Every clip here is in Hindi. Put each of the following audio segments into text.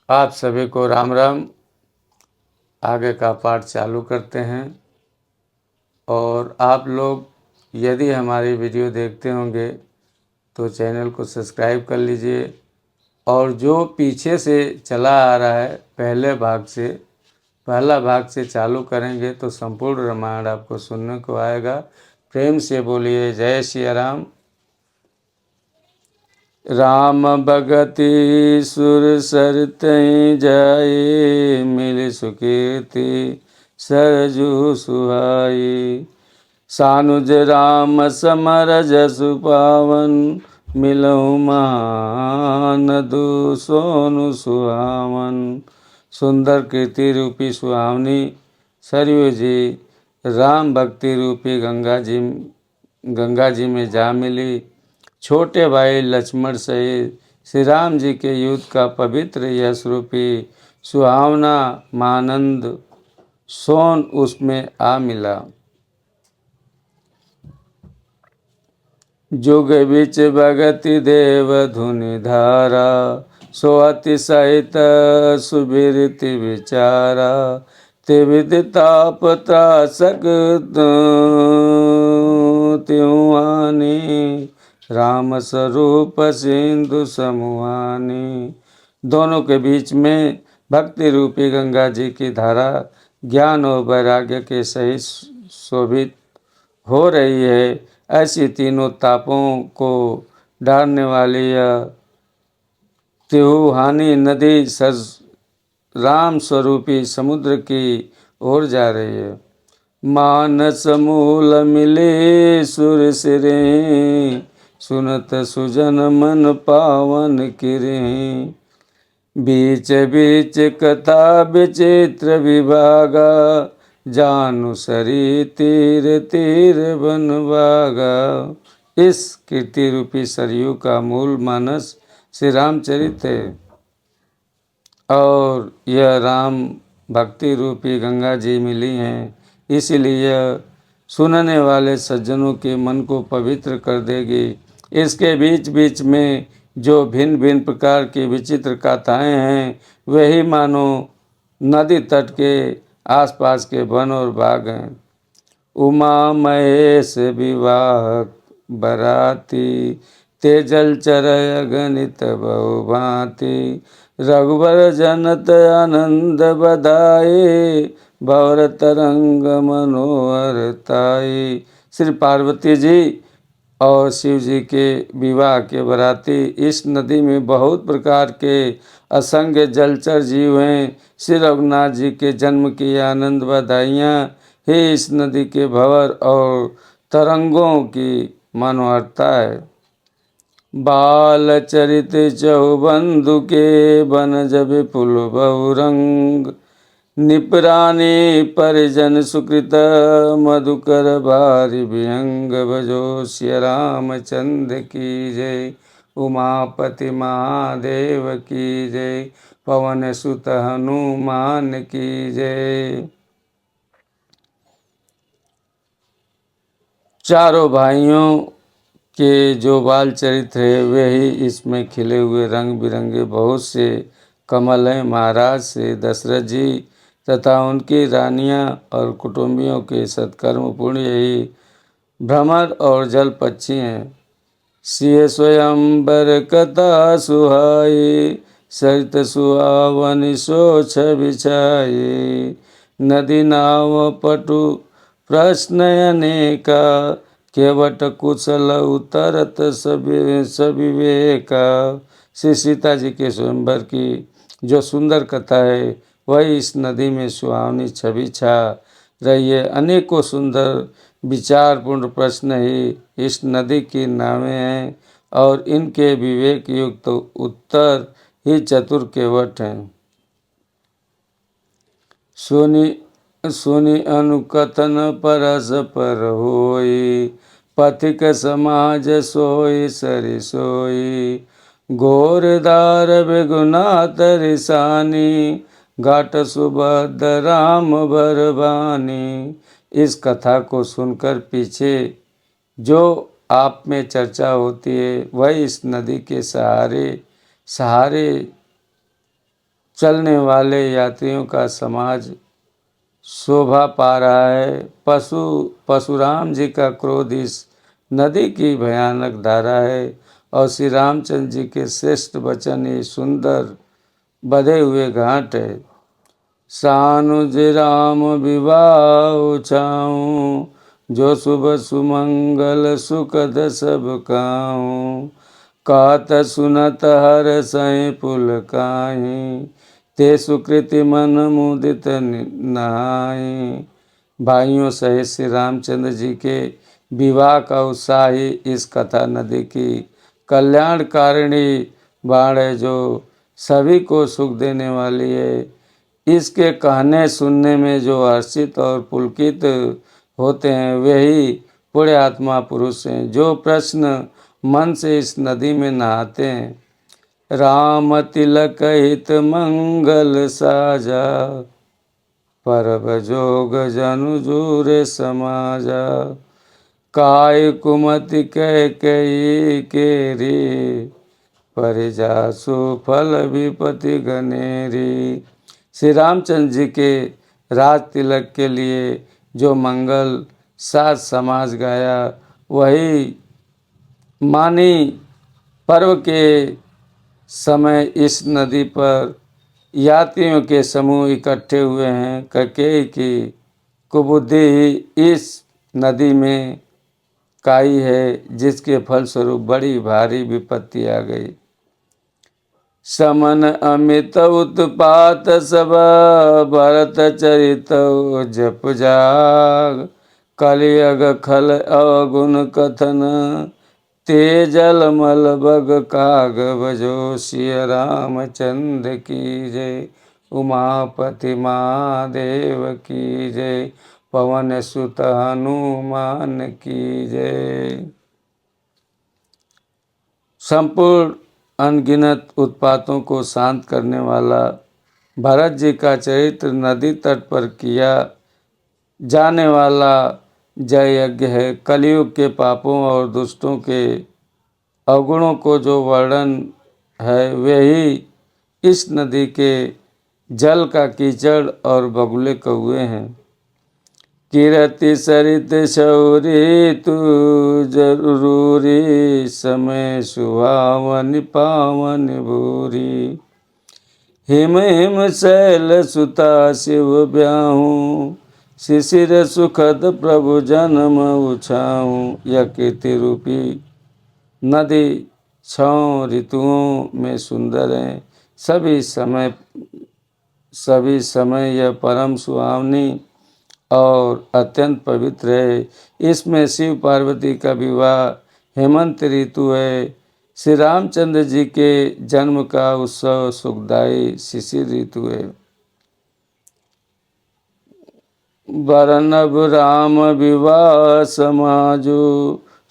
आप सभी को राम राम। आगे का पाठ चालू करते हैं। और आप लोग यदि हमारी वीडियो देखते होंगे तो चैनल को सब्सक्राइब कर लीजिए। और जो पीछे से चला आ रहा है पहला भाग से चालू करेंगे तो संपूर्ण रामायण आपको सुनने को आएगा। प्रेम से बोलिए जय श्री राम। राम भगति सुर सरतहि जाए, मिल सुकीर्ति सरजू सुहाई। सानुज राम समर जसु पावन, मिलहु महान दु सोनु सुहावन। सुंदर कीर्ति रूपी सुहावनी सरयू जी राम भक्ति रूपी गंगा जी में जा मिली। छोटे भाई लक्ष्मण सहित श्री राम जी के युद्ध का पवित्र यश रूपी सुहावना मानंद सोन उसमें आ मिला। जुग बिच भगति देव धुनि धारा, सो अति सहित सुबिरति विचारा। त्रिविध ताप त्रासक त्युआनी, राम स्वरूप सिंधु समुहानी। दोनों के बीच में भक्ति रूपी गंगा जी की धारा ज्ञान और वैराग्य के सहित शोभित हो रही है। ऐसी तीनों तापों को डालने वाली यह त्रिहुहानी नदी राम स्वरूपी समुद्र की ओर जा रही है। मानस मूल मिले सुर सिरे, सुनत सुजन मन पावन किरे। बीच बीच कथा विचित्र विभागा, जानु सरी तीर तीर बन बागा। इस कीर्ति रूपी सरयू का मूल मानस श्री रामचरित है। और यह राम भक्ति रूपी गंगा जी मिली हैं, इसलिए सुनने वाले सज्जनों के मन को पवित्र कर देगी। इसके बीच बीच में जो भिन्न भिन्न प्रकार की विचित्र कथाएं हैं, वही मानो नदी तट के आसपास के वन और बाग हैं। उमा महेश विवाह बराती, ते जलचर अगणित बहु भांति। रघुबर जनत आनंद बधाई, भवर तरंग मनोहर ताई। श्री पार्वती जी और शिव जी के विवाह के बराती इस नदी में बहुत प्रकार के असंख्य जलचर जीव हैं। श्री रघुनाथ जी के जन्म की आनंद बधाइयाँ ही इस नदी के भंवर और तरंगों की मनोहरता है। बाल चरित चौबंधु के बन जब पुल बहुरंग, निपरानी परिजन सुकृत मधुकर भारि विहंग। भजो श्री रामचंद्र की जय, उमापति महादेव की जय, पवन सुत हनुमान की जय। चारों भाइयों के जो बाल चरित्र है वे ही इसमें खिले हुए रंग बिरंगे बहुत से कमल हैं। महाराज श्री दशरथ जी तथा उनकी रानियां और कुटुंबियों के सत्कर्म पुण्य यही भ्रमर और जल पक्षी हैं। सिय स्वयंवर कथा सुहाई, सरित सुहावन सोछ बिछाई। नदी नाव पटु प्रश्न अनेका, केवट कुशल उतरत सविवेका। श्री सीता जी के स्वयंवर की जो सुंदर कथा है वही इस नदी में सुहावनी छवि छा रही है। अनेकों सुंदर विचारपूर्ण प्रश्न ही इस नदी की नावें हैं और इनके विवेक युक्त उत्तर ही चतुर केवट हैं। सुनि अनुकथन परस पर होई, पथिक समाज सोई सरि सोई। घोरदार बेगुनाथ रिसानी, घाट सुभद्र राम बरबानी। इस कथा को सुनकर पीछे जो आप में चर्चा होती है वह इस नदी के सहारे चलने वाले यात्रियों का समाज शोभा पा रहा है। परशुराम जी का क्रोध इस नदी की भयानक धारा है और श्री रामचंद्र जी के श्रेष्ठ वचन ये सुंदर बधे हुए घाट है। सानुज राम विवाह छाऊं, जो शुभ सुमंगल सुखद सब काऊं। कहत सुनत हर सै पुलकाहीं, ते सुकृति मन मुदित नहाई। भाइयों सहित श्री रामचंद्र जी के विवाह का उत्साह ही इस कथा नदी की कल्याणकारिणी बाण है, जो सभी को सुख देने वाली है। इसके कहने सुनने में जो हर्षित और पुलकित होते हैं वही पुण्य आत्मा पुरुष हैं, जो प्रश्न मन से इस नदी में नहाते हैं। राम तिलक हित मंगल साजा, परब जोग जनु जूरे समाजा। काय कुमति कह कई केरी, परिजासु फल विपति गनेरी। श्री रामचंद्र जी के राज तिलक के लिए जो मंगल साज समाज गाया, वही मानी पर्व के समय इस नदी पर यात्रियों के समूह इकट्ठे हुए हैं। कैकेयी की कुबुद्धि ही इस नदी में काई है, जिसके फलस्वरूप बड़ी भारी विपत्ति आ गई। समन अमित उत्पात सब, भरत चरित जप जाग। कलियग खल अवगुण कथन, तेजल मल बग काग बजो। सिय रामचंद्र की जय, उमापति महादेव की जय। पवन सुत हनुमान की जय। संपूर्ण अनगिनत उत्पातों को शांत करने वाला भरत जी का चरित्र नदी तट पर किया जाने वाला जय यज्ञ है। कलयुग के पापों और दुष्टों के अवगुणों को जो वर्णन है, वही इस नदी के जल का कीचड़ और बगुले कौए हैं। किरति सरित शौरी तू जरूरी, समय सुहावन पावन भूरी। हिम हिम शैल सुता शिव ब्याहूँ, शिशिर सुखद प्रभु जन्म उछाऊँ। यह कीर्ति रूपी नदी 6 ऋतुओं में सुंदर है। सभी समय यह परम सुहावनी और अत्यंत पवित्र है। इसमें शिव पार्वती का विवाह हेमंत ऋतु है। श्री रामचंद्र जी के जन्म का उत्सव सुखदायी शिशिर ऋतु है। बरनब राम विवाह समाजो,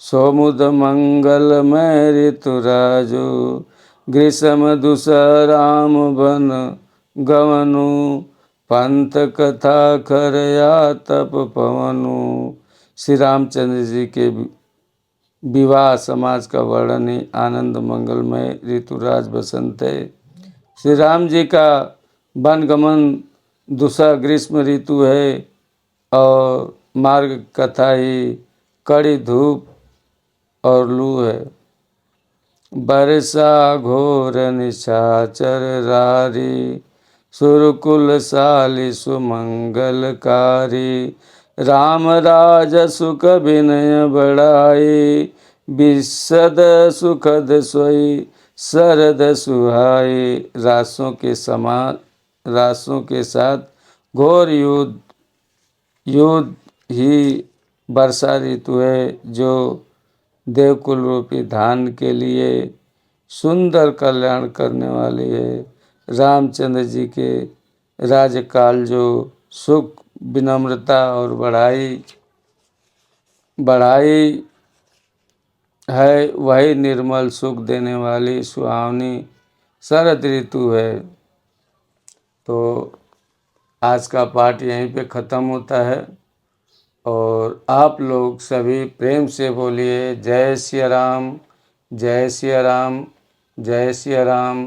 सौमुद मंगलमय ऋतुराजो। ग्रीष्म दुसह राम बन गवनु, पंथ कथा खरया तप पवनु। श्री रामचंद्र जी के विवाह समाज का वर्णन ही आनंद मंगलमय ऋतुराज बसंत है। श्री राम जी का वनगमन दूसरा ग्रीष्म ऋतु है और मार्ग कथा ही कड़ी धूप और लू है। बरसा घोर निशाचर रारी, सुरकुल साली सुमंगलकारी। राम राज सुख विनय बढ़ाई, विशद सुखद सोई शरद सुहाई। रासों के साथ घोर युद्ध ही वर्षा ऋतु है, जो देवकुल रूपी धान के लिए सुंदर कल्याण करने वाली है। रामचंद्र जी के राज्यकाल जो सुख विनम्रता और बढ़ाई है, वही निर्मल सुख देने वाली सुहावनी शरद ऋतु है। तो आज का पाठ यहीं पे ख़त्म होता है और आप लोग सभी प्रेम से बोलिए जय सिया राम, जय सिया राम, जय सिया राम।